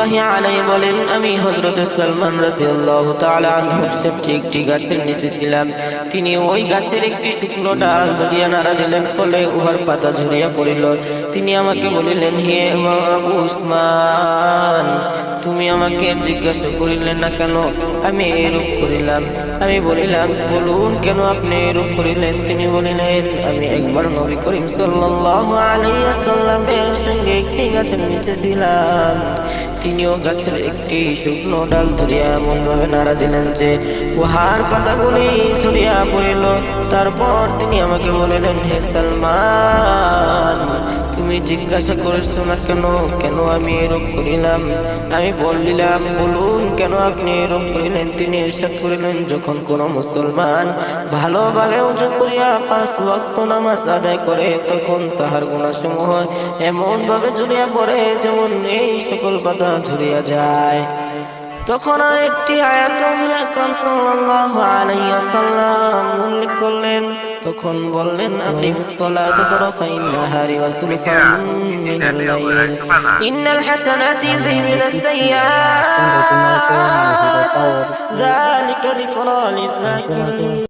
রহমাতুল্লাহি আলাইহি বলেন, আমি হযরত সালমান রাদিয়াল্লাহু তাআলা আনহু একটি গাছের নিচে ছিলাম। তিনি ওই গাছের একটি শুকনো ডাল ধরিয়া নাড়া দিলেন, ফলে উহার পাতা ঝরিয়া পড়িল। তিনি আমাকে বলিলেন, হে আবু উসমান, তুমি আমাকে জিজ্ঞাসা করিলেন না কেন আমি এরূপ করিলাম? আমি বলিলাম, বলুন কেন আপনি এরূপ করিলেন? তিনি বলিলেন, আমি একবার নবী করিম সাল্লাল্লাহু আলাইহি ওয়াসাল্লামের সঙ্গে একটি গাছের নিচে ছিলাম। তিনিও গাছের একটি শুকনো ডাল ধরিয়া এমন ভাবে নাড়া দিলেন যে উহার পাতাগুলি ঝরিয়া পড়িল। তারপর তিনি আমাকে বলিলেন, হে সালমান, তুমি জিজ্ঞাসা করেছো না কেন কেন আমি এরূপ করিলাম? আমি বলিলাম, বলুন কেন আপনি এরূপ করিলেন? তিনি ইরশাদ করিলেন, যখন কোন মুসলমান ভালোভাবে ওযু করিয়া 5 ওয়াক্ত নামাজ আদায় করে, তখন তাহার গুনাহসমূহ এমন ভাবে ঝরিয়া পড়ে যেমন এই সকল পাতা ঝরিয়া যায়। তখন একটি আয়াত আকরাম সাল্লাল্লাহু আলাইহি ওয়াসাল্লাম উল্লেখ করলেন। তখন বললেন, আকিমিস সালাতা তারাফাইন নাহারি ওয়া সুলফান মিনাল লাইল ইন্নাল হাসানাতি ইউযহিবুনাস সাইয়্যাত যালিকা যিকরা লিয-যাকিরিন।